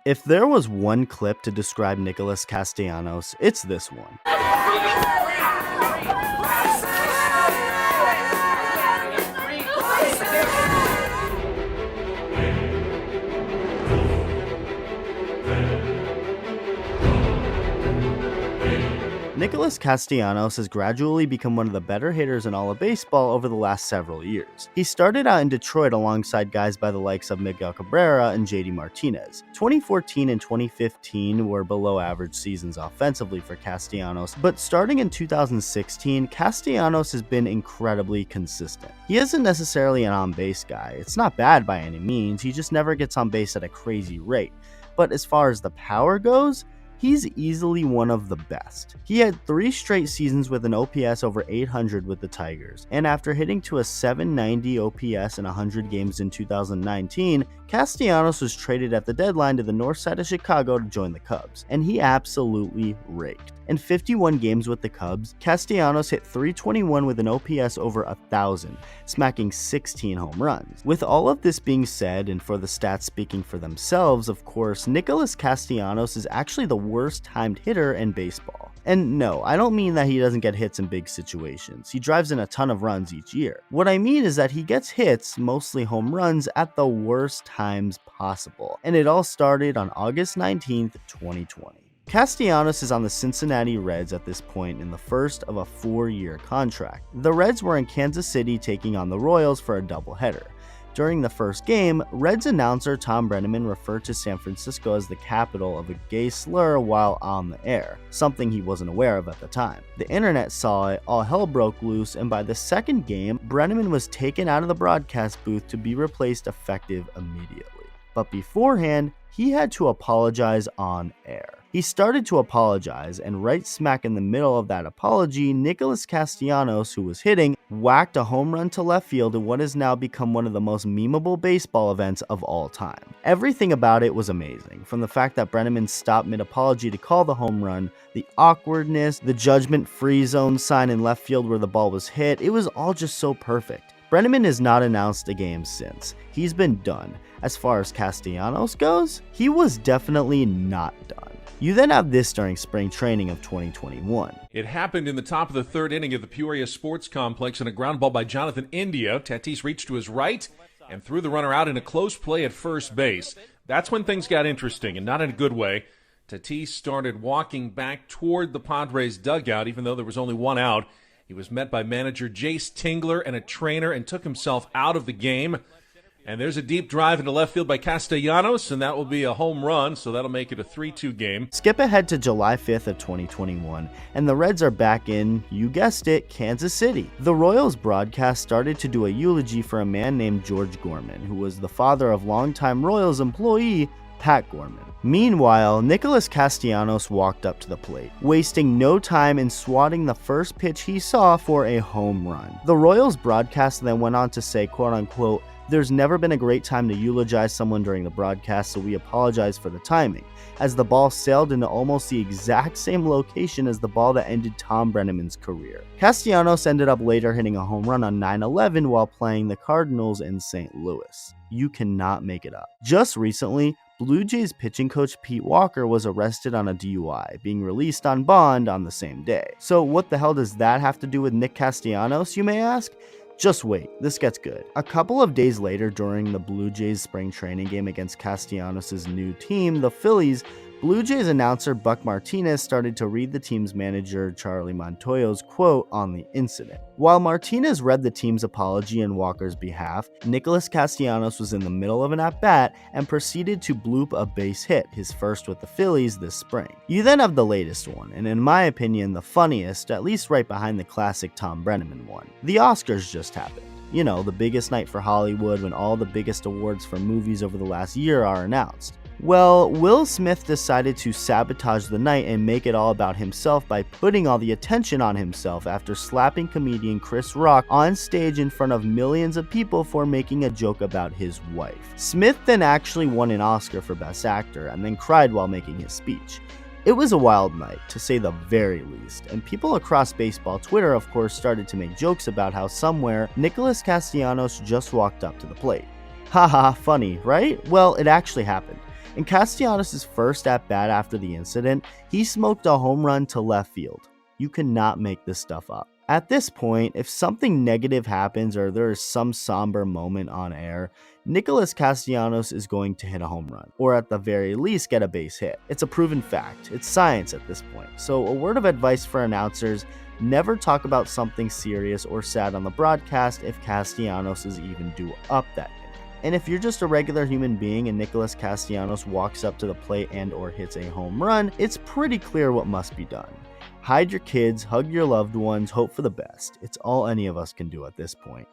If there was one clip to describe Nicholas Castellanos, it's this one. Nicholas Castellanos has gradually become one of the better hitters in all of baseball over the last several years. He started out in Detroit alongside guys by the likes of Miguel Cabrera and JD Martinez. 2014 and 2015 were below average seasons offensively for Castellanos, but starting in 2016, Castellanos has been incredibly consistent. He isn't necessarily an on-base guy. It's not bad by any means, he just never gets on base at a crazy rate. But as far as the power goes, he's easily one of the best. He had 3 straight seasons with an OPS over 800 with the Tigers, and after hitting to a 790 OPS in 100 games in 2019, Castellanos was traded at the deadline to the north side of Chicago to join the Cubs, and he absolutely raked. In 51 games with the Cubs, Castellanos hit .321 with an OPS over 1,000, smacking 16 home runs. With all of this being said, and for the stats speaking for themselves, of course, Nicholas Castellanos is actually the worst timed hitter in baseball. And no, I don't mean that he doesn't get hits in big situations. He drives in a ton of runs each year. What I mean is that he gets hits, mostly home runs, at the worst times possible. And it all started on August 19th, 2020. Castellanos is on the Cincinnati Reds at this point in the first of a 4-year contract. The Reds were in Kansas City taking on the Royals for a doubleheader. During the first game, Reds announcer Tom Brennaman referred to San Francisco as the capital of a gay slur while on the air, something he wasn't aware of at the time. The internet saw it, all hell broke loose, and by the second game, Brennaman was taken out of the broadcast booth to be replaced effective immediately. But beforehand, he had to apologize on air. He started to apologize, and right smack in the middle of that apology, Nicholas Castellanos, who was hitting, whacked a home run to left field in what has now become one of the most memeable baseball events of all time. Everything about it was amazing, from the fact that Brennaman stopped mid-apology to call the home run, the awkwardness, the judgment-free zone sign in left field where the ball was hit, it was all just so perfect. Brennaman has not announced a game since. He's been done. As far as Castellanos goes, he was definitely not done. You then have this during spring training of 2021. It happened in the top of the 3rd inning of the Peoria Sports Complex in a ground ball by Jonathan India. Tatis reached to his right and threw the runner out in a close play at first base. That's when things got interesting, and not in a good way. Tatis started walking back toward the Padres dugout, even though there was only one out. He was met by manager Jace Tingler and a trainer and took himself out of the game. And there's a deep drive into left field by Castellanos, and that will be a home run, so that'll make it a 3-2 game. Skip ahead to July 5th of 2021, and the Reds are back in, you guessed it, Kansas City. The Royals broadcast started to do a eulogy for a man named George Gorman, who was the father of longtime Royals employee Pat Gorman. Meanwhile, Nicholas Castellanos walked up to the plate, wasting no time in swatting the first pitch he saw for a home run. The Royals broadcast then went on to say, quote-unquote, "There's never been a great time to eulogize someone during the broadcast, so we apologize for the timing," as the ball sailed into almost the exact same location as the ball that ended Tom Brennaman's career. Castellanos ended up later hitting a home run on 9/11 while playing the Cardinals in St. Louis. You cannot make it up. Just recently, Blue Jays pitching coach Pete Walker was arrested on a DUI, being released on bond on the same day. So what the hell does that have to do with Nick Castellanos, you may ask? Just wait, this gets good. A couple of days later, during the Blue Jays spring training game against Castellanos' new team, the Phillies, Blue Jays announcer Buck Martinez started to read the team's manager Charlie Montoyo's quote on the incident. While Martinez read the team's apology in Walker's behalf, Nicholas Castellanos was in the middle of an at-bat and proceeded to bloop a base hit, his first with the Phillies this spring. You then have the latest one, and in my opinion the funniest, at least right behind the classic Tom Brennaman one. The Oscars just happened. You know, the biggest night for Hollywood when all the biggest awards for movies over the last year are announced. Well, Will Smith decided to sabotage the night and make it all about himself by putting all the attention on himself after slapping comedian Chris Rock on stage in front of millions of people for making a joke about his wife. Smith then actually won an Oscar for Best Actor and then cried while making his speech. It was a wild night, to say the very least, and people across baseball Twitter of course started to make jokes about how somewhere Nicholas Castellanos just walked up to the plate. Haha, funny, right? Well, it actually happened. In Castellanos' first at-bat after the incident, he smoked a home run to left field. You cannot make this stuff up. At this point, if something negative happens or there is some somber moment on air, Nicholas Castellanos is going to hit a home run, or at the very least get a base hit. It's a proven fact. It's science at this point. So a word of advice for announcers: never talk about something serious or sad on the broadcast if Castellanos is even due up that inning. And if you're just a regular human being and Nicholas Castellanos walks up to the plate and or hits a home run, it's pretty clear what must be done. Hide your kids, hug your loved ones, hope for the best. It's all any of us can do at this point.